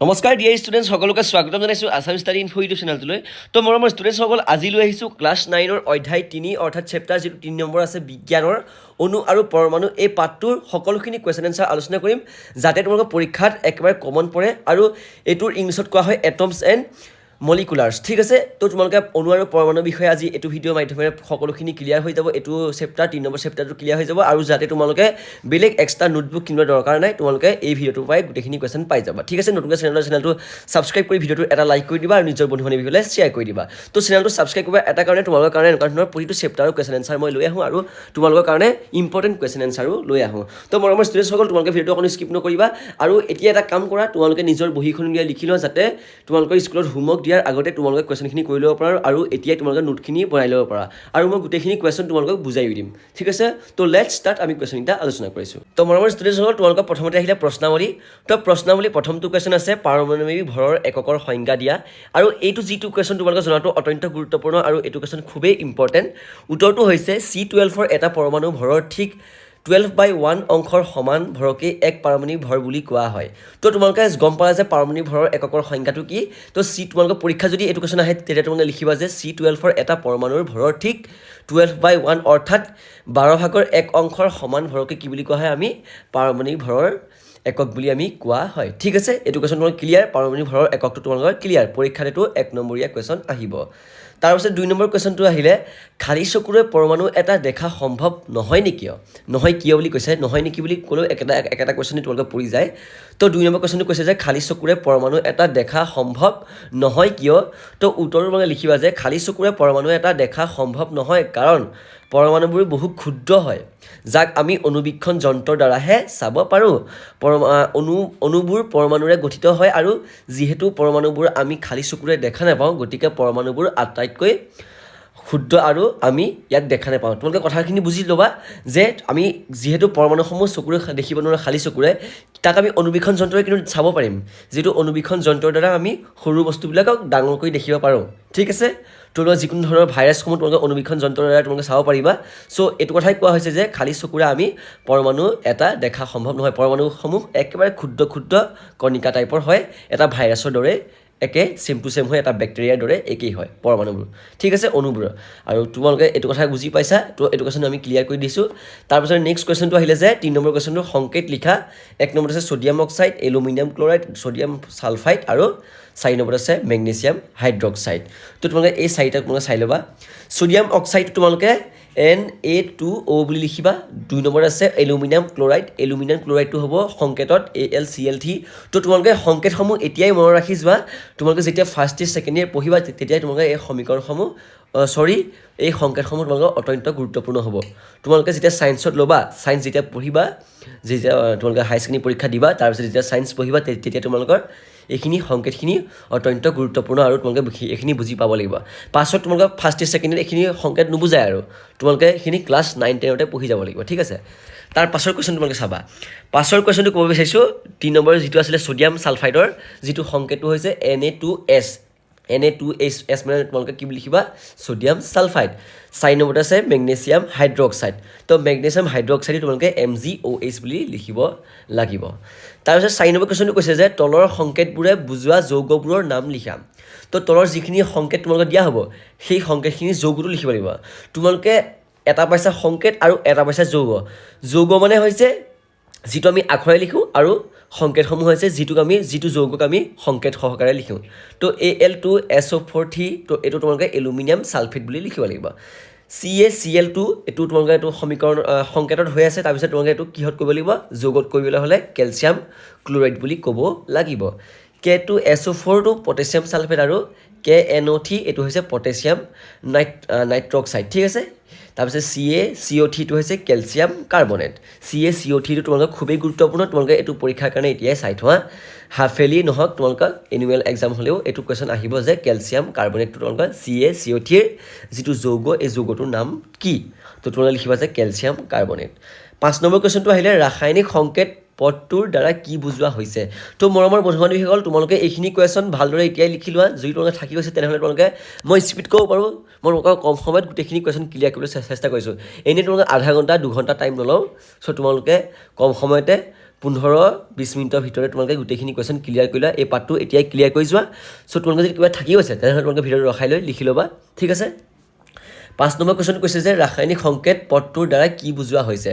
নমস্কাৰ dear students সকলোকে স্বাগতম জনাইছোঁ আছাম ষ্টাডি ইনফো ইউটিউব চেনেলটোলৈ তো মৰমৰ ষ্টুডেণ্টসকল আজি লৈ আহিছোঁ ক্লাছ 9ৰ অধ্যায় 3 অৰ্থাৎ চেপ্টাৰ যিটো 3 নম্বৰ আছে বিজ্ঞানৰ অণু আৰু পৰমাণু এই পাঠটোৰ সকলোখিনি কুৱেশ্যন এনচাৰ আলোচনা কৰিম যাতে তোমালোকৰ পৰীক্ষাত একেবাৰে কমন পৰে আৰু এইটোৰ ইংলিছত কোৱা হয় এটমছ এণ্ড মলিকুলাৰ্ছ ঠিক আছে তো তোমালোকে অণু আৰু পৰমাণুৰ বিষয়ে আজি এইটো ভিডিঅ'ৰ মাধ্যমেৰে সকলোখিনি ক্লিয়াৰ হৈ যাব এইটো চেপ্টাৰ 3 নম্বৰ চেপ্টাৰটো ক্লিয়াৰ হৈ যাব আৰু যাতে তোমালোকে বেলেগ এক্সট্ৰা নোটবুক কিনিব দৰকাৰ নাই তোমালোকে এই ভিডিঅ'টোৰ পৰাই গোটেইখিনি কুৱেশ্যন পাই যাবা ঠিক আছে নতুনকৈ চেনেলটো ছাবস্ক্ৰাইব কৰি ভিডিঅ'টো এটা লাইক কৰি দিবা আৰু নিজৰ বন্ধু বান্ধৱীসকলে শ্বেয়াৰ কৰি দিবা তো চেনেলটো ছাবস্ক্ৰাইব কৰিবা এটা কাৰণে তোমালোকৰ কাৰণে এনেকুৱা ধৰণৰ প্ৰতিটো চেপ্টাৰৰ কুৱেশ্যন এনচাৰ মই লৈ আহোঁ আৰু তোমালোকৰ কাৰণে ইম্পৰ্টেণ্ট কুৱেশ্যন এনচাৰো লৈ আহোঁ তো মৰমৰ ষ্টুডেণ্টসকল তোমালোকে ভিডিঅ'টো অকণ স্কিপ নকৰিবা আৰু এতিয়া এটা কাম কৰা তোমালোকে নিজৰ বহীখন উলিয়াই লিখি লোৱা যাতে তোমালোকৰ স্কুলত হোমৱৰ্ক দিয়াৰ আগতে তোমালোকে কুৱেশ্যনখিনি কৰি ল'ব পাৰা আৰু এতিয়াই তোমালোকে নোটখিনি বনাই ল'ব পাৰা আৰু মই গোটেইখিনি কুৱেশ্যন তোমালোকক বুজাই দিম ঠিক আছে তো লেটছ ষ্টাৰ্ট আমি কুৱেশ্যনকেইটা আলোচনা কৰিছোঁ তো মৰমৰ ষ্টুডেণ্টসকল তোমালোকৰ প্ৰথমতে আহিলে প্ৰশ্নাৱলী তো প্ৰশ্নাৱলী প্ৰথমটো কুৱেশ্যন আছে পাৰমাণৱিক ভৰৰ এককৰ সংজ্ঞা দিয়া আৰু এইটো যিটো কুৱেশ্যন তোমালোকে জনাটো অত্যন্ত গুৰুত্বপূৰ্ণ আৰু এইটো কুৱেশ্যন খুবেই ইম্পৰ্টেণ্ট উত্তৰটো হৈছে C12 এটা পৰমাণু ভৰৰ ঠিক 12/1 অংশৰ সমান ভৰকে এক পাৰমাণৱিক ভৰ বুলি কোৱা হয় তো তোমালোকে গম পালা যে পাৰমাণৱিক ভৰৰ এককৰ সংজ্ঞাটো কি তো তোমালোকৰ পৰীক্ষা যদি এইটো কুৱেশ্যন আহে তেতিয়া তোমালোকে লিখিবা যে C12 এটা পৰমাণুৰ ভৰৰ ঠিক 12/1 অৰ্থাৎ 12/1 অংশৰ সমান ভৰকে কি বুলি কোৱা হয় আমি পাৰমাণৱিক ভৰৰ একক বুলি আমি কোৱা হয় ঠিক আছে এইটো কুৱেশ্যন তোমালোকৰ ক্লিয়াৰ পাৰমাণৱিক ভৰৰ এককটো তোমালোকৰ ক্লিয়াৰ পৰীক্ষাত এইটো 1 নম্বৰীয়া কুৱেশ্যন আহিব তাৰপিছত 2 নম্বৰ কুৱেশ্যনটো আহিলে খালী চকুৰে পৰমাণু এটা দেখা সম্ভৱ নহয় নেকি নহয় কিয় বুলি কৈছে নহয় নেকি বুলি ক'লেও একেটা কুৱেশ্যনে তোমালোকে পৰি যায় তো 2 নম্বৰ কুৱেশ্যনটো কৈছে যে খালী চকুৰে পৰমাণু এটা দেখা সম্ভৱ নহয় কিয় তো উত্তৰটো তোমালোকে লিখিবা যে খালী চকুৰে পৰমাণু এটা দেখা সম্ভৱ নহয় কাৰণ পৰমাণুবোৰ বহু ক্ষুদ্ৰ হয় যাক আমি অনুবীক্ষণ যন্ত্ৰৰ দ্বাৰাহে চাব পাৰোঁ অণুবোৰ পৰমাণুৰে গঠিত হয় আৰু যিহেতু পৰমাণুবোৰ আমি খালী চকুৰে দেখা নাপাওঁ গতিকে পৰমাণুবোৰ আটাইতকৈ ক্ষুদ্ৰ আৰু আমি ইয়াক দেখা নাপাওঁ তোমালোকে কথাখিনি বুজি ল'বা যে আমি যিহেতু পৰমাণুসমূহ চকুৰে দেখিব নোৱাৰোঁ খালী চকুৰে তাক আমি অনুবীক্ষণ যন্ত্ৰৰে কিন্তু চাব পাৰিম যিটো অনুবীক্ষণ যন্ত্ৰৰ দ্বাৰা আমি সৰু বস্তুবিলাকক ডাঙৰ কৰি দেখিব পাৰোঁ ঠিক আছে তোমালোকে যিকোনো ধৰণৰ ভাইৰাছসমূহ তোমালোকে অনুবীক্ষণ যন্ত্ৰৰ দ্বাৰা তোমালোকে চাব পাৰিবা চ' এইটো কথাই কোৱা হৈছে যে খালী চকুৰে আমি পৰমাণু এটা দেখা সম্ভৱ নহয় পৰমাণুসমূহ একেবাৰে ক্ষুদ্ৰ ক্ষুদ্ৰ কণিকা টাইপৰ হয় এটা ভাইৰাছৰ দৰে একে চেম টু চেম হয় এটা বেক্টেৰিয়াৰ দৰে একেই হয় পৰমাণুবোৰ ঠিক আছে অণুবোৰ আৰু তোমালোকে এইটো কথা বুজি পাইছা তো এইটো কুৱেশ্যন আমি ক্লিয়াৰ কৰি দিছোঁ তাৰপিছত নেক্সট কুৱেশ্যনটো আহিলে যে 3 নম্বৰ কুৱেশ্যনটো সংকেত লিখা 1 নম্বৰত আছে sodium oxide aluminium chloride sodium sulphide আৰু 4 নম্বৰত আছে মেগনেছিয়াম হাইড্ৰক্সাইড তো তোমালোকে এই 4টা তোমালোকে চাই ল'বা ছ'ডিয়াম অক্সাইড তোমালোকে Na2O বুলি লিখিবা 2 নম্বৰ আছে এলুমিনিয়াম ক্লৰাইডটো হ'ব সংকেতত AlCl3 তো তোমালোকে সংকেতসমূহ এতিয়াই মনত ৰাখি যোৱা তোমালোকে যেতিয়া ফাৰ্ষ্ট ইয়েৰ ছেকেণ্ড ইয়েৰ পঢ়িবা তেতিয়াই তোমালোকে এই সমীকৰণসমূহ এই সংকেতসমূহ তোমালোকৰ অত্যন্ত গুৰুত্বপূৰ্ণ হ'ব তোমালোকে যেতিয়া ছায়েন্সত ল'বা ছায়েন্স যেতিয়া পঢ়িবা যেতিয়া তোমালোকে হাই ছেকেণ্ডেৰী পৰীক্ষা দিবা তাৰপিছত যেতিয়া ছায়েন্স পঢ়িবা তেতিয়া তোমালোকৰ এইখিনি সংকেতখিনি অত্যন্ত গুৰুত্বপূৰ্ণ আৰু তোমালোকে এইখিনি বুজি পাব লাগিব পাছত তোমালোকে ফাৰ্ষ্ট ইয়েৰ ছেকেণ্ড ইয়েৰ এইখিনি সংকেত নুবুজায় আৰু তোমালোকে এইখিনি ক্লাছ 9-10তে পঢ়ি যাব লাগিব ঠিক আছে তাৰ পাছৰ কুৱেশ্যন তোমালোকে চাবা পাছৰ কুৱেশ্যনটো ক'ব বিচাৰিছোঁ 3 নম্বৰ যিটো আছিলে ছ'ডিয়াম ছালফাইডৰ যিটো সংকেতটো হৈছে Na2S মানে তোমালোকে কি বুলি লিখিবা ছ'ডিয়াম ছালফাইড 4 নম্বৰত আছে মেগনেছিয়াম হাইড্ৰক্সাইড তো মেগনেছিয়াম হাইড্ৰক্সাইড তোমালোকে MgOH বুলি লিখিব লাগিব তাৰপিছত 4 নম্বৰ কুৱেশ্যনটো কৈছে যে তলৰ সংকেতবোৰে বুজোৱা যৌগবোৰৰ নাম লিখা তো তলৰ যিখিনি সংকেত তোমালোকে দিয়া হ'ব সেই সংকেতখিনি যৌগটো লিখিব লাগিব তোমালোকে এটা পাইছা সংকেত আৰু এটা পাইছা যৌগ মানে হৈছে যিটো আমি আখৰে লিখোঁ আৰু সংকেতসমূহ হৈছে যিটো যৌগক আমি সংকেত সহকাৰে লিখোঁ তো Al2SO4 তো এইটো তোমালোকে এলুমিনিয়াম ছালফেট বুলি লিখিব লাগিব CaCl2 এইটো তোমালোকে এইটো সমীকৰণ সংকেতত হৈ আছে তাৰপিছত তোমালোকে এইটো কিহত কৰিব লাগিব যৌগত কৰিবলৈ হ'লে কেলছিয়াম ক্লৰাইড বুলি ক'ব লাগিব K2SO4 টো পটাছিয়াম ছালফেট আৰু KNO3 এইটো হৈছে পটাছিয়াম নাইট্ৰক্সাইড ঠিক আছে তাৰপিছত CaCO3 টো হৈছে কেলছিয়াম কাৰ্বনেট CaCO3 টো তোমালোকে খুবেই গুৰুত্বপূৰ্ণ তোমালোকে এইটো পৰীক্ষাৰ কাৰণে এতিয়াই চাই থোৱা হাফেলি নহওক তোমালোকৰ এনুৱেল এক্সাম হ'লেও এইটো কুৱেশ্যন আহিব যে কেলছিয়াম কাৰ্বনেটটো তোমালোকৰ CaCO3 যিটো যৌগ এই যৌগটোৰ নাম কি তো তোমালোকে লিখিবা যে কেলছিয়াম কাৰ্বনেট 5 নম্বৰ কুৱেশ্যনটো আহিলে ৰাসায়নিক সংকেত পদটোৰ দ্বাৰা কি বুজোৱা হৈছে তো মৰমৰ বন্ধু বান্ধৱীসকল তোমালোকে এইখিনি কুৱেশ্যন ভালদৰে এতিয়াই লিখি লোৱা যদি তোমালোকে থাকি গৈছে তেনেহ'লে তোমালোকে মই স্পীড ক'ব পাৰোঁ মই তোমালোকৰ কম সময়ত গোটেইখিনি কুৱেশ্যন ক্লিয়াৰ কৰিবলৈ চেষ্টা কৰিছোঁ এনেই তোমালোকে আধা ঘণ্টা 2 ঘণ্টা টাইম নলওঁ চ' তোমালোকে কম সময়তে 15-20 মিনিটৰ ভিতৰত তোমালোকে গোটেইখিনি কুৱেশ্যন ক্লিয়াৰ কৰিলা এই পাৰ্টটো এতিয়াই ক্লিয়াৰ কৰি যোৱা চ' তোমালোকে যদি কিবা থাকি গৈছে তেনেহ'লে তোমালোকে ভিডিঅ'টো ৰখাই লৈ লিখি ল'বা ঠিক আছে 5 নম্বৰ কুৱেশ্যন কৈছে যে ৰাসায়নিক সংকেত পদটোৰ দ্বাৰা কি বুজোৱা হৈছে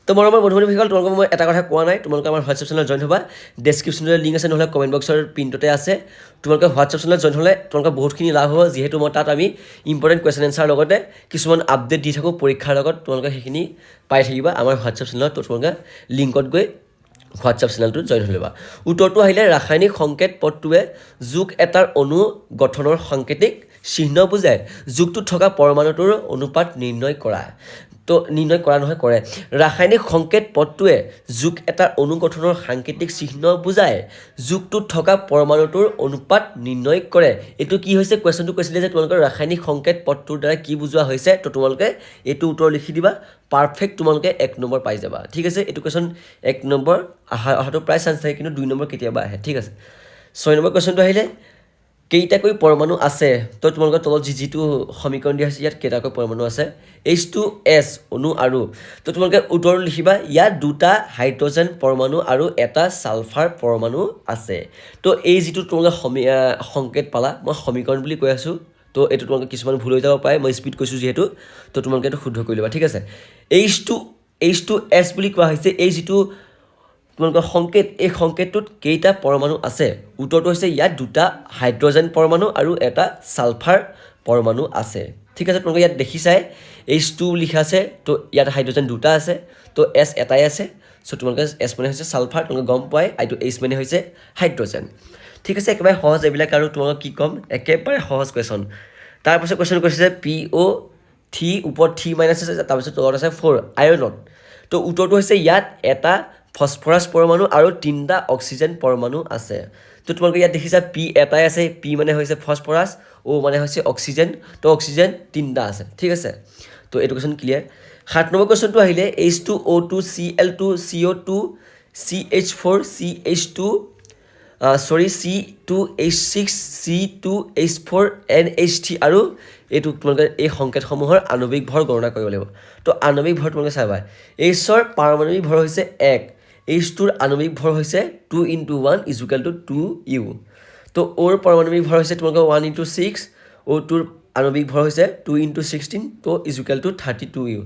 তো মৰমৰ বন্ধুসকল তোমালোকক মই এটা কথা কোৱা নাই তোমালোকে আমাৰ হোৱাটছএপ চেনেলত জইন হ'বা ডেছক্ৰিপশ্যনত লিংক আছে নহ'লে কমেণ্ট বক্সৰ পিনটোতে আছে তোমালোকে হোৱাটছএপ চেনেলত জইন হ'লে তোমালোকৰ বহুতখিনি লাভ হ'ব যিহেতু মই তাত আমি ইম্পৰ্টেণ্ট কুৱেশ্যন এনচাৰ লগতে কিছুমান আপডেট দি থাকোঁ পৰীক্ষাৰ লগত তোমালোকে সেইখিনি পাই থাকিবা আমাৰ হোৱাটছএপ চেনেলত তো তোমালোকে লিংকত গৈ হোৱাটছএপ চেনেলটো জইন হৈ ল'বা উত্তৰটো আহিলে ৰাসায়নিক সংকেত পদটোৱে যুগ এটাৰ অণু গঠনৰ সাংকেতিক চিহ্ন বুজায় যুগটোত থকা পৰমাণুটোৰ অনুপাত নিৰ্ণয় কৰা তো নিৰ্ণয় কৰা নহয় কৰে ৰাসায়নিক সংকেত পদটোৱে যুগ এটাৰ অণু গঠনৰ সাংকেতিক চিহ্ন বুজায় যুগটোত থকা পৰমাণুটোৰ অনুপাত নিৰ্ণয় কৰে এইটো কি হৈছে কুৱেশ্যনটো কৈছিলে যে তোমালোকৰ ৰাসায়নিক সংকেত পদটোৰ দ্বাৰা কি বুজোৱা হৈছে তো তোমালোকে এইটো উত্তৰ লিখি দিবা পাৰফেক্ট তোমালোকে 1 নম্বৰ পাই যাবা ঠিক আছে এইটো কুৱেশ্যন 1 নম্বৰ অহাটো প্ৰায় চান্স থাকে কিন্তু 2 নম্বৰ কেতিয়াবা আহে ঠিক আছে 6 নম্বৰ কুৱেশ্যনটো আহিলে কেইটাকৈ পৰমাণু আছে তো তোমালোকৰ তলত যিটো সমীকৰণ দিয়া আছে ইয়াত কেইটাকৈ পৰমাণু আছে H2S অণু আৰু তো তোমালোকে উত্তৰ লিখিবা ইয়াত দুটা হাইড্ৰজেন পৰমাণু আৰু এটা সালফাৰ পৰমাণু আছে তো এই যিটো তোমালোকে সংকেত পালা মই সমীকৰণ বুলি কৈ আছোঁ তো এইটো তোমালোকে কিছুমান ভুল হৈ যাব পাৰে মই স্পীড কৈছোঁ যিহেতু তো তোমালোকে এইটো শুদ্ধ কৰি ল'বা ঠিক আছে H2S বুলি কোৱা হৈছে এই যিটো তোমালোকৰ সংকেত এই সংকেতটোত কেইটা পৰমাণু আছে উত্তৰটো হৈছে ইয়াত দুটা হাইড্ৰজেন পৰমাণু আৰু এটা সালফাৰ পৰমাণু আছে ঠিক আছে তোমালোকে ইয়াত দেখিছাই H2 লিখা আছে তো ইয়াত হাইড্ৰজেন দুটা আছে তো S এটাই আছে চ' তোমালোকে S মানে হৈছে সালফাৰ তোমালোকে গম পাই আৰু H মানে হৈছে হাইড্ৰজেন ঠিক আছে একেবাৰে সহজ এইবিলাক আৰু তোমালোকক কি ক'ম একেবাৰে সহজ কুৱেশ্যন তাৰপিছত কুৱেশ্যন কৈছে যে PO3 ওপৰত 3 মাইনাছ আছে তাৰপিছত তলত আছে 4 আয়নত তো উত্তৰটো হৈছে ইয়াত এটা ফসফৰাছ পৰমাণু আৰু 3টা অক্সিজেন পৰমাণু আছে তো তোমালোকে ইয়াত দেখিছা P এটাই আছে P মানে হৈছে ফসফৰাছ O মানে হৈছে অক্সিজেন তো অক্সিজেন 3টা আছে ঠিক আছে তো এইটো কুৱেশ্যন ক্লিয়াৰ 7 নম্বৰ কুৱেশ্যনটো আহিলে H2O2 Cl2 CO2 CH4 CH2 C2H6 C2H4 NH3 আৰু এইটো তোমালোকে এই সংকেতসমূহৰ আণৱিক ভৰ গণনা কৰিব লাগিব তো আণৱিক ভৰ তোমালোকে চাবা Hৰ পাৰমাণৱিক ভৰ হৈছে 1 H2ৰ আণৱিক ভৰ হৈছে 2 × 1 = 2U তো Oৰ পাৰমাণৱিক ভৰ হৈছে তোমালোকৰ 1 × 6 O2ৰ আণৱিক ভৰ হৈছে 2 × 16 তো = 32U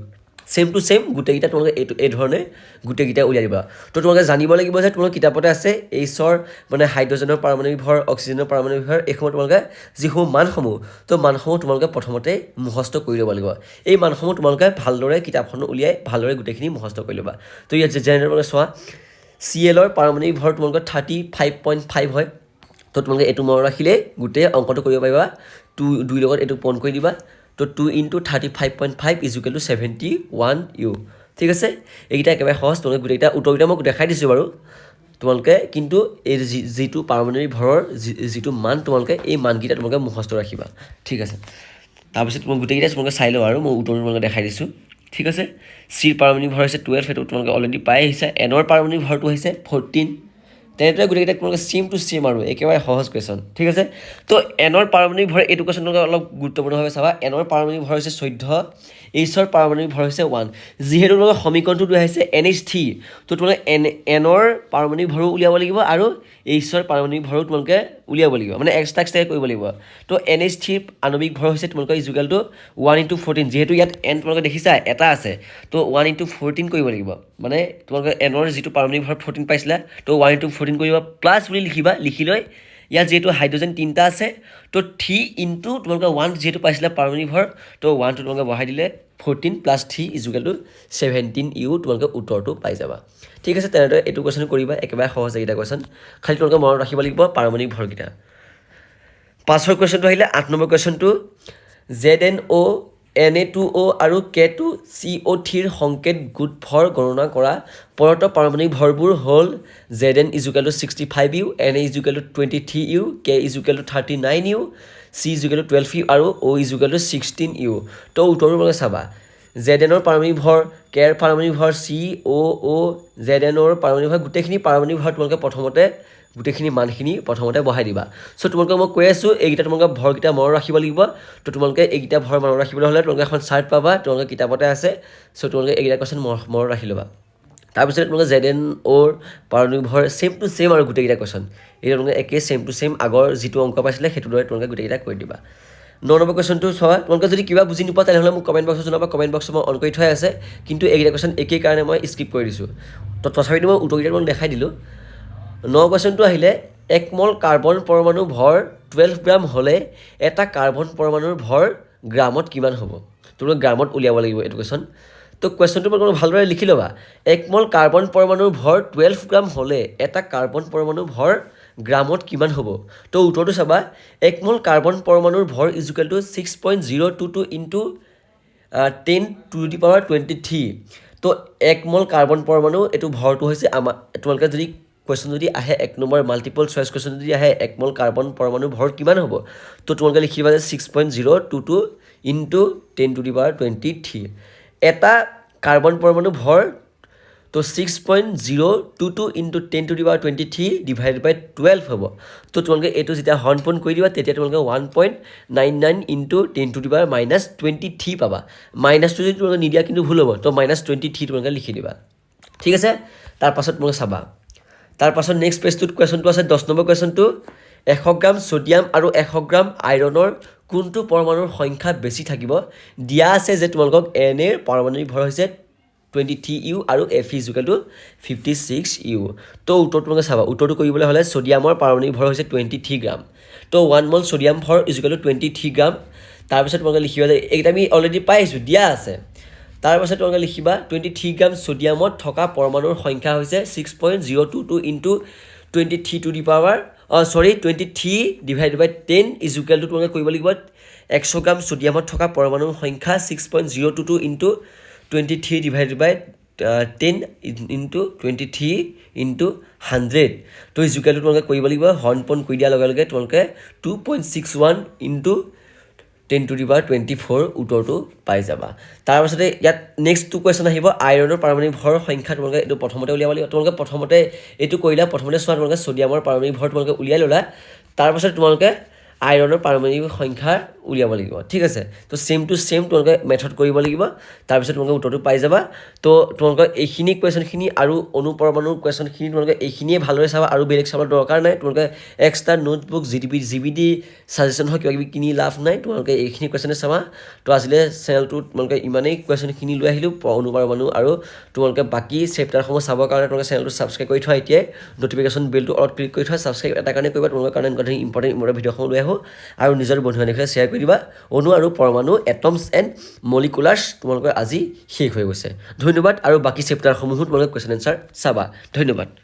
সেম টু সেম গোটেইকেইটা তোমালোকে এইটো এই ধৰণে গোটেইকেইটা উলিয়াই দিবা তো তোমালোকে জানিব লাগিব যে তোমালোকৰ কিতাপতে আছে Hৰ মানে হাইড্ৰজেনৰ পাৰমাণৱিক ভৰ অক্সিজেনৰ পাৰমাণৱিক ভৰ এই সময় তোমালোকে যিসমূহ মানসমূহ তো মানসমূহ তোমালোকে প্ৰথমতে মুখস্থ কৰি ল'ব লাগিব এই মানসমূহ তোমালোকে ভালদৰে কিতাপখন উলিয়াই ভালদৰে গোটেইখিনি মুখস্থ কৰি ল'বা তো ইয়াত যেনেদৰে তোমালোকে চোৱা Clৰ পাৰমাণৱিক ভৰ তোমালোকৰ 35.5 হয় তো তোমালোকে এইটো মনত ৰাখিলে গোটেই অংকটো কৰিব পাৰিবা 2 লগত এইটো পূৰণ কৰি দিবা তো 2 × 35.5 = 71U ঠিক আছে এইকেইটা একেবাৰে সহজ তোমালোকে গোটেইকেইটা উত্তৰকেইটা মই দেখাই দিছোঁ বাৰু তোমালোকে কিন্তু এই যিটো পাৰমাণৱিক ভৰৰ যিটো মান তোমালোকে এই মানকেইটা তোমালোকে মুখস্থ ৰাখিবা ঠিক আছে তাৰপিছত মই গোটেইকেইটা তোমালোকে চাই লওঁ আৰু মই উত্তৰটো তোমালোকে দেখাই দিছোঁ ঠিক আছে চিৰ পাৰমাণৱিক ভৰ হৈছে 12 সেইটো তোমালোকে অলৰেডি পাই আহিছা এনৰ পাৰমাণৱিক ভৰটো হৈছে 14 তেনেদৰে গোটেইকেইটা তোমালোকে চেম টু চেম আৰু একেবাৰে সহজ কুৱেশ্যন ঠিক আছে তো এনৰ পাৰমাণৱিক ভৰ এইটো কুৱেশ্যন তোমালোকে অলপ গুৰুত্বপূৰ্ণভাৱে চাবা এনৰ পাৰমাণৱিক ভৰ হৈছে 14 Hৰ পাৰমাণৱিক ভৰ হৈছে 1 যিহেতু তোমালোকে সমীকৰণটো দিয়া হৈছে NH3 তো তোমালোকে এনৰ পাৰমাণৱিক ভৰো উলিয়াব লাগিব আৰু Hৰ পাৰমাণৱিক ভৰো তোমালোকে উলিয়াব লাগিব মানে এক্সট্ৰা কৰিব লাগিব তো NH3 আণৱিক ভৰ হৈছে তোমালোকৰ = 1 × 14 যিহেতু ইয়াত n তোমালোকে দেখিছা এটা আছে তো 1 × 14 কৰিব লাগিব মানে তোমালোকে এনৰ যিটো পাৰমাণৱিক ভৰ 14 পাইছিলা তো 1 × 14 কৰিবা প্লাছ বুলি লিখিবা লিখি লৈ ইয়াত যেহেতু হাইড্ৰজেন 3টা আছে তো 3 × তোমালোকে 1 যেহেতু পাইছিলা পাৰমাণৱিক ভৰ তো 1 টো তোমালোকে বহাই দিলে 14 + 3 = 17U তোমালোকে উত্তৰটো পাই যাবা ঠিক আছে তেনেদৰে এইটো কুৱেশ্যন কৰিবা একেবাৰে সহজ এইকেইটা কুৱেশ্যন খালি তোমালোকে মনত ৰাখিব লাগিব পাৰমাণৱিক ভৰকেইটা 5ৰ কুৱেশ্যনটো আহিলে 8 নম্বৰ কুৱেশ্যনটো ZnO Na2O আৰু K2CO3ৰ সংকেত গোট ভৰ গণনা কৰা পৰত পাৰমাণৱিক ভৰবোৰ হ'ল Zn = 65U Na = 23U K = 39U C = 12U আৰু O = 16U তো উত্তৰটো তোমালোকে চাবা Znৰ পাৰমাণৱিক ভৰ Kৰ পাৰমাণৱিক ভৰ COO Znৰ পাৰমাণৱিক ভৰ গোটেইখিনি পাৰমাণৱিক ভৰ তোমালোকে প্ৰথমতে গোটেইখিনি মানখিনি প্ৰথমতে বহাই দিবা চ' তোমালোকে মই কৈ আছোঁ এইকেইটা তোমালোকে ভৰকেইটা মনত ৰাখিব লাগিব তো তোমালোকে এইকেইটা ভৰ মনত ৰাখিবলৈ হ'লে তোমালোকে এখন চাৰ্ট পাবা তোমালোকে কিতাপতে আছে চ' তোমালোকে এইকেইটা কুৱেশ্যন মনত ৰাখি ল'বা তাৰপিছত তোমালোকে ZNOৰ পাৰমাণৱিক ভৰ ছেম টু ছেম আৰু গোটেইকেইটা কুৱেশ্যন এতিয়া তোমালোকে একে ছেম টু ছেম আগৰ যিটো অংক পাইছিলে সেইটো দৰে তোমালোকে গোটেইকেইটা কৰি দিবা 9 নম্বৰ কুৱেশ্যনটো চোৱা তোমালোকে যদি কিবা বুজি নোপোৱা তেনেহ'লে মোক কমেণ্ট বক্সত জনাবা কমেণ্ট বক্সত মই অন কৰি থোৱাই আছে কিন্তু এইকেইটা কুৱেশ্যন একেই কাৰণে মই স্কিপ কৰি দিছোঁ তো তথাপিতো মই উত্তৰকেইটা তোমাক দেখাই দিলোঁ 9 কুৱেশ্যনটো আহিলে 1 মল কাৰ্বন পৰমাণু ভৰ 12 গ্ৰাম হ'লে এটা কাৰ্বন পৰমাণুৰ ভৰ গ্ৰামত কিমান হ'ব তোমালোকে গ্ৰামত উলিয়াব লাগিব এইটো কুৱেশ্যন তো কুৱেশ্যনটো তোমালোকে ভালদৰে লিখি ল'বা 1 মল কাৰ্বন পৰমাণুৰ ভৰ 12 গ্ৰাম হ'লে এটা কাৰ্বন পৰমাণুৰ ভৰ গ্ৰামত কিমান হ'ব তো উত্তৰটো চাবা 1 মল কাৰ্বন পৰমাণুৰ ভৰ is equal two 6.022 into 10 to the power 23 তো 1 মল কাৰ্বন পৰমাণু এইটো ভৰটো হৈছে আমাৰ তোমালোকে যদি কুৱেশ্যন যদি আহে 1 নম্বৰ মাল্টিপল চইচ কুৱেশ্যন যদি আহে 1 মল কাৰ্বন পৰমাণুৰ ভৰ কিমান হ'ব তো তোমালোকে লিখিবা যে 6.022 ইনটু 10 টু দি পাৱাৰ 23 এটা কাৰ্বন পৰমাণু ভৰ তো 6.022 into 10 to the power 23 divided by 12 হ'ব তো তোমালোকে এইটো যেতিয়া হৰণ কৰি দিবা তেতিয়া তোমালোকে 1.99 ইনটু 10 টু দি পাৱাৰ -23 পাবা মাইনাছটো যদি তোমালোকে নিদিয়া কিন্তু ভুল হ'ব তো -23 তোমালোকে লিখি দিবা ঠিক আছে তাৰপাছত তোমালোকে চাবা তাৰপাছত নেক্সট পেজটোত কুৱেশ্যনটো আছে 10 নম্বৰ কুৱেশ্যনটো 100 গ্ৰাম ছ'ডিয়াম আৰু 100 গ্ৰাম আইৰণৰ কোনটো পৰমাণুৰ সংখ্যা বেছি থাকিব দিয়া আছে যে তোমালোকক NA ৰ পাৰমাণৱিক ভৰ হৈছে 23U আৰু Fe is equal to 56U তো উত্তৰটো তোমালোকে চাবা উত্তৰটো কৰিবলৈ হ'লে ছ'ডিয়ামৰ পাৰমাণৱিক ভৰ হৈছে 23 গ্ৰাম তো 1 মল ছ'ডিয়াম ভৰ is equal to 23 গ্ৰাম তাৰপিছত তোমালোকে লিখিবা যে এইকেইটা আমি অলৰেডি পাই আহিছোঁ দিয়া আছে তাৰপাছত তোমালোকে লিখিবা 23 গ্ৰাম ছ'ডিয়ামত থকা পৰমাণুৰ সংখ্যা হৈছে 6.022 into 23 to the power 23 divided by 10 is equal to তোমালোকে কৰিব লাগিব 100 গ্ৰাম ছ'ডিয়ামত থকা পৰমাণুৰ সংখ্যা 6.022 into 23 divided by 10 into 23 into 100 তো ইজ ইকুৱেল টু তোমালোকে কৰিব লাগিব হৰণ কৰি দিয়াৰ লগে লগে তোমালোকে 2.61 ইনটু 10 টু দি পাৱাৰ 24 উত্তৰটো পাই যাবা তাৰপাছতে ইয়াত নেক্সট টু কুৱেশ্যন আহিব আইৰণৰ পাৰমাণৱিক ভৰৰ সংখ্যা তোমালোকে এইটো প্ৰথমতে উলিয়াব লাগিব তোমালোকে প্ৰথমতে এইটো কৰিলা প্ৰথমতে চোৱা তোমালোকে ছ'ডিয়ামৰ পাৰমাণৱিক ভৰ তোমালোকে উলিয়াই ল'লা তাৰপাছত তোমালোকে আইৰণৰ পাৰমাণৱিক সংখ্যা উলিয়াব লাগিব ঠিক আছে তো ছেম টু ছেম তোমালোকে মেথড কৰিব লাগিব তাৰপিছত তোমালোকে উত্তৰটো পাই যাবা তো তোমালোকে এইখিনি কুৱেশ্যনখিনি আৰু অনুপৰমাণুৰ কুৱেশ্যনখিনি তোমালোকে এইখিনিয়ে ভালদৰে চাবা আৰু বেলেগ চাবৰ দৰকাৰ নাই তোমালোকে এক্সট্ৰা নোটবুক জিবিডি ছাজেশ্যন হয় কিবাকিবি কিনি লাভ নাই তোমালোকে এইখিনি কুৱেশ্যনে চাবা তো আজিলৈ চেনেলটোত তোমালোকে ইমানেই কুৱেশ্যনখিনি লৈ আহিলোঁ অনুপৰমাণু আৰু তোমালোকে বাকী চেপ্টাৰসমূহ চাবৰ কাৰণে তোমালোকে চেনেলটো ছাবস্ক্ৰাইব কৰি থোৱা এতিয়াই ন'টিফিকেশ্যন বেলটো অলপ ক্লিক কৰি থোৱা ছাবস্ক্ৰাইব এটা কাৰণে কৰিবা তোমালোকৰ কাৰণে এনেকুৱা ধৰণৰ ইম্পৰ্টেণ্ট ভিডিঅ'সমূহ লৈ আহোঁ আৰু নিজৰ বন্ধু বান্ধৱীক শ্বেয়াৰ কৰি দিবা অণু আৰু পৰমাণু এটমছ এণ্ড মলিকুলাৰ্ছ তোমালোকৰ আজি শেষ হৈ গৈছে ধন্যবাদ আৰু বাকী চেপ্টাৰসমূহো তোমালোকে কুৱেশ্যন এনচাৰ চাবা ধন্যবাদ